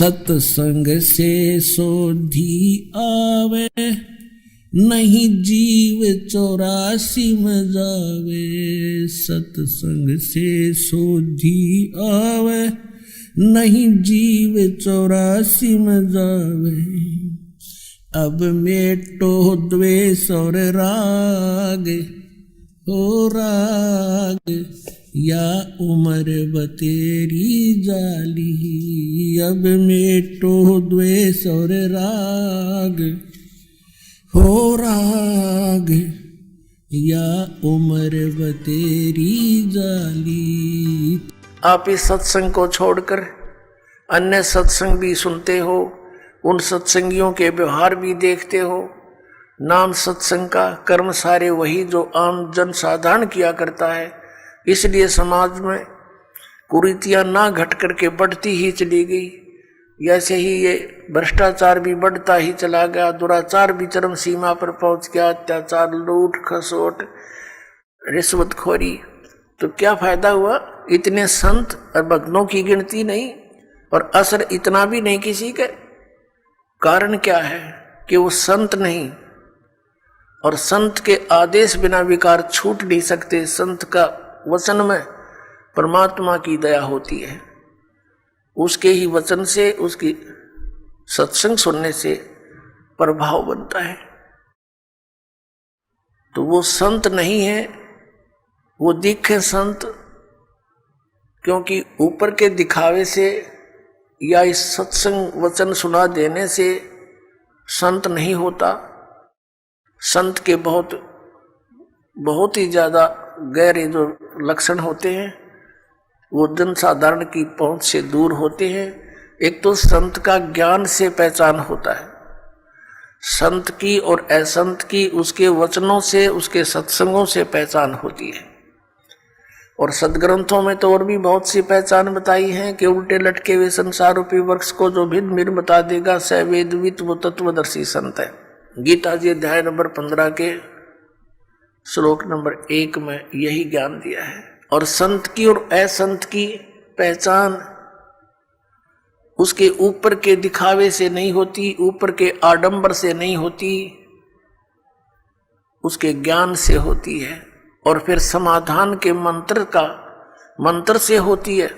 सत्संग से सोधी आवे, नहीं जीव 84 में जावे। सत्संग से सोधी आवे, नहीं जीव 84 में जावे। अब मेटो द्वेष और राग, हो राग या उम्र बतेरी जाली। अब मेटो द्वेष और राग, हो राग या उम्र बतेरी जाली। आप इस सत्संग को छोड़कर अन्य सत्संग भी सुनते हो, उन सत्संगियों के व्यवहार भी देखते हो। नाम सत्संग का, कर्म सारे वही जो आम जन साधारण किया करता है। इसलिए समाज में कुरीतियां ना घट करके बढ़ती ही चली गई। जैसे ही ये भ्रष्टाचार भी बढ़ता ही चला गया, दुराचार भी चरम सीमा पर पहुंच गया, अत्याचार, लूट खसोट, रिश्वतखोरी। तो क्या फायदा हुआ? इतने संत और भक्तों की गिनती नहीं और असर इतना भी नहीं किसी के। कारण क्या है कि वो संत नहीं, और संत के आदेश बिना विकार छूट नहीं सकते। संत का वचन में परमात्मा की दया होती है, उसके ही वचन से, उसकी सत्संग सुनने से प्रभाव बनता है। तो वो संत नहीं है, वो दिखे संत, क्योंकि ऊपर के दिखावे से या इस सत्संग वचन सुना देने से संत नहीं होता। संत के बहुत ही ज्यादा गहरे जो लक्षण होते हैं, वो जन साधारण की पहुंच से दूर होते हैं। एक तो संत का ज्ञान से पहचान होता है, संत की और असंत की उसके वचनों से, उसके सत्संगों से पहचान होती है। और सदग्रंथों में तो और भी बहुत सी पहचान बताई है कि उल्टे लटके हुए संसार रूपी वृक्ष को जो भिन्न भिन्न बता देगा, स वेदवित वो तत्वदर्शी संत है। गीता जी अध्याय नंबर 15 के श्लोक नंबर 1 में यही ज्ञान दिया है। और संत की और असंत की पहचान उसके ऊपर के दिखावे से नहीं होती, ऊपर के आडंबर से नहीं होती, उसके ज्ञान से होती है। और फिर समाधान के मंत्र से होती है।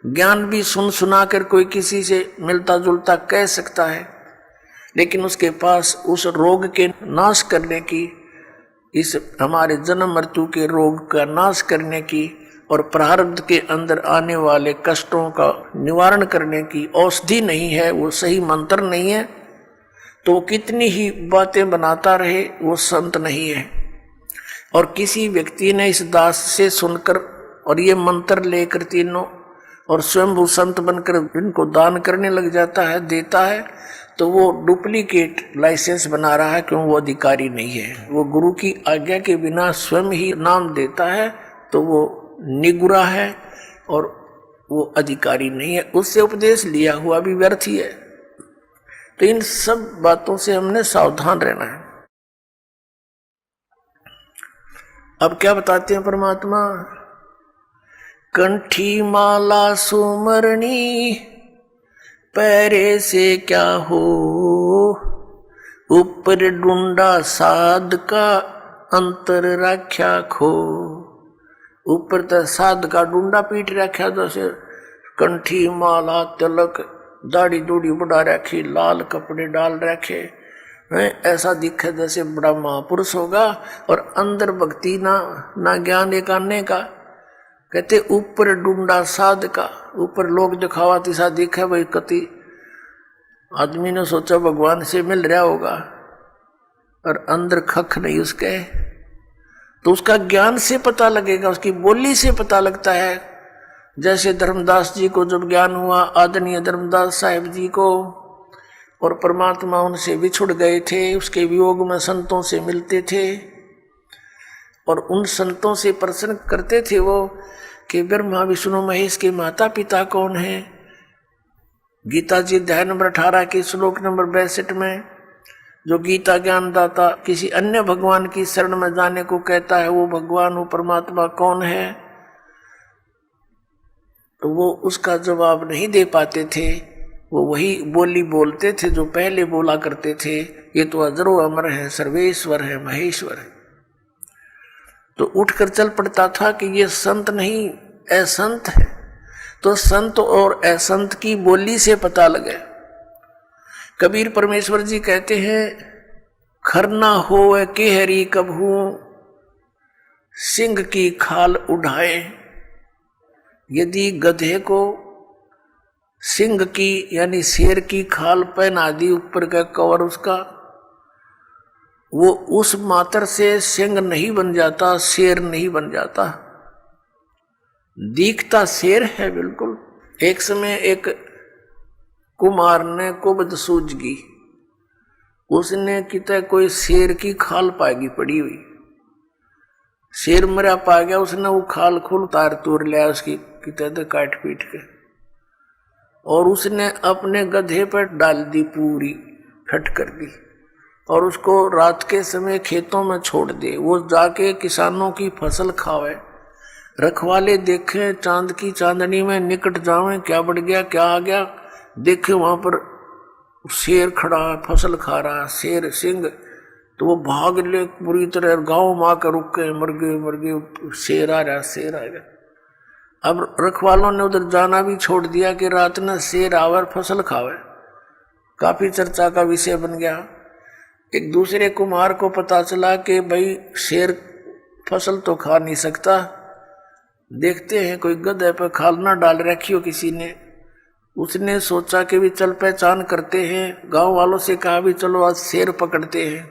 ज्ञान भी सुन सुना कर कोई किसी से मिलता जुलता कह सकता है, लेकिन उसके पास उस रोग के नाश करने की, इस हमारे जन्म मृत्यु के रोग का नाश करने की और प्रारब्ध के अंदर आने वाले कष्टों का निवारण करने की औषधि नहीं है, वो सही मंत्र नहीं है। तो कितनी ही बातें बनाता रहे, वो संत नहीं है। और किसी व्यक्ति ने इस दास से सुनकर और ये मंत्र लेकर तीनों और स्वयं संत बनकर इनको दान करने लग जाता है, देता है, तो वो डुप्लीकेट लाइसेंस बना रहा है, क्यों? वो अधिकारी नहीं है। वो गुरु की आज्ञा के बिना स्वयं ही नाम देता है, तो वो निगुरा है और वो अधिकारी नहीं है। उससे उपदेश लिया हुआ भी व्यर्थ ही है। तो इन सब बातों से हमने सावधान रहना है। अब क्या बताते हैं परमात्मा? कंठी माला सुमरणी, पैरे से क्या हो, ऊपर डूंडा साध का, अंतर राख्या खो। ऊपर तो साध का डूंडा पीट रखा, जैसे कंठी माला तिलक, दाढ़ी दूढ़ी बढ़ा रखी, लाल कपड़े डाल रखे, ऐसा दिखे जैसे बड़ा महापुरुष होगा, और अंदर भक्ति ना ज्ञान एक आने का। कहते ऊपर डूंडा साध का, ऊपर लोग दिखावा तिसा दिखे, भाई कति आदमी ने सोचा भगवान से मिल रहा होगा, और अंदर खख नहीं उसके। तो उसका ज्ञान से पता लगेगा, उसकी बोली से पता लगता है। जैसे धर्मदास जी को जब ज्ञान हुआ, आदरणीय धर्मदास साहिब जी को, और परमात्मा उनसे बिछुड़ गए थे, उसके वियोग में संतों से मिलते थे और उन संतों से प्रश्न करते थे वो कि ब्रह्मा विष्णु महेश के माता पिता कौन है। गीता जी अध्याय नंबर 18 के श्लोक नंबर 62 में जो गीता ज्ञान दाता किसी अन्य भगवान की शरण में जाने को कहता है, वो भगवान, वो परमात्मा कौन है, तो वो उसका जवाब नहीं दे पाते थे। वो वही बोली बोलते थे जो पहले बोला करते थे, ये तो अजरो अमर है, सर्वेश्वर है, महेश्वर है। तो उठकर चल पड़ता था कि ये संत नहीं असंत है। तो संत और असंत की बोली से पता लगे। कबीर परमेश्वर जी कहते हैं, खरना होवे केहरी कबहू, सिंह की खाल उड़ाए। यदि गधे को सिंह की यानी शेर की खाल पहना दी, ऊपर का कवर उसका, वो उस मात्र से सिंह नहीं बन जाता, शेर नहीं बन जाता। दिखता शेर है बिल्कुल। एक समय एक कुमार ने कुबद सूझगी, उसने कितने कोई शेर की खाल पाएगी पड़ी हुई, शेर मरा पा गया, उसने वो खाल खुल तार तोड़ लिया उसकी कितने काट पीट के, और उसने अपने गधे पर डाल दी, पूरी फट कर दी, और उसको रात के समय खेतों में छोड़ दे। वो जाके किसानों की फसल खावे, रखवाले देखे चांद की चांदनी में निकट जावे, क्या बढ़ गया क्या आ गया, देखे वहां पर शेर खड़ा फसल खा रहा, शेर सिंह। तो वो भाग ले पूरी तरह, गांव में आकर रुके, मर गए, शेर आ रहा शेर आ गया। अब रखवालों ने उधर जाना भी छोड़ दिया कि रात में शेर आवर फसल खावे, काफी चर्चा का विषय बन गया। एक दूसरे कुमार को पता चला कि भाई शेर फसल तो खा नहीं सकता, देखते हैं कोई गधे पे खाल ना डाल रखी हो किसी ने। उसने सोचा कि भी चल पहचान करते हैं, गांव वालों से कहा भी चलो आज शेर पकड़ते हैं।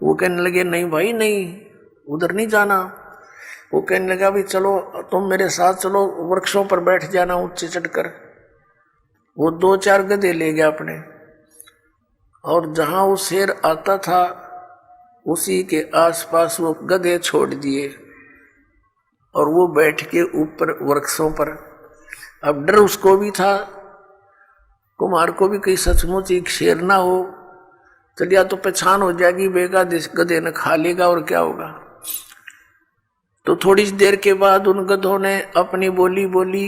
वो कहने लगे नहीं भाई नहीं, उधर नहीं जाना। वो कहने लगा भी चलो तुम मेरे साथ चलो, वृक्षों पर बैठ जाना ऊंचे चढ़कर। वो 2-4 गधे ले गया अपने, और जहां वो शेर आता था उसी के आसपास वो गधे छोड़ दिए, और वो बैठ के ऊपर वृक्षों पर। अब डर उसको भी था, कुमार को भी कहीं सचमुच एक शेर ना हो, चलिया तो पहचान हो जाएगी, बेगा गधे ने खा लेगा और क्या होगा। तो थोड़ी देर के बाद उन गधों ने अपनी बोली बोली,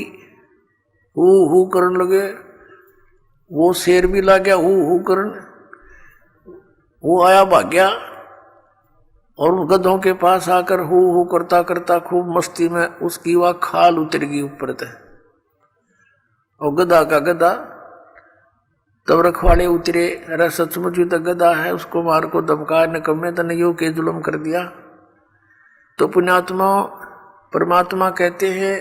हू करने लगे। वो शेर भी ला गया हू करने, वो आया भाग गया, और उन गधों के पास आकर हू करता करता खूब मस्ती में उसकी वह खाल उतर गई ऊपर तक, और गधा का गधा। तब रखवाले उतरे, अरे सचमुच ही तो गधा है, उसको मार को धमका निकम्मे तने यो के जुल्म कर दिया। तो पुण्यात्मा परमात्मा कहते हैं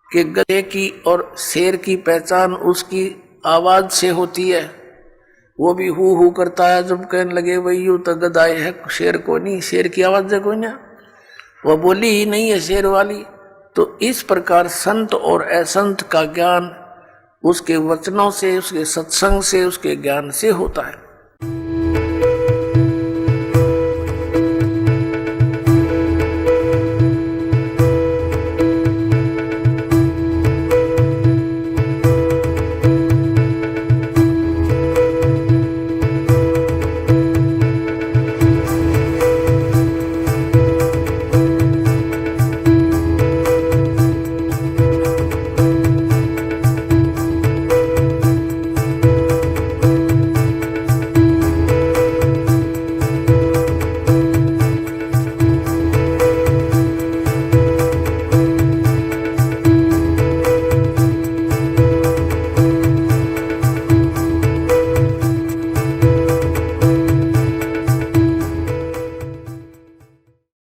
कि गधे की और शेर की पहचान उसकी आवाज से होती है। वो भी हू करता है, जब कहने लगे वही यू तो गधा है, शेर को नहीं, शेर की आवाज है कोई ना, वह बोली ही नहीं है शेर वाली। तो इस प्रकार संत और असंत का ज्ञान उसके वचनों से, उसके सत्संग से, उसके ज्ञान से होता है।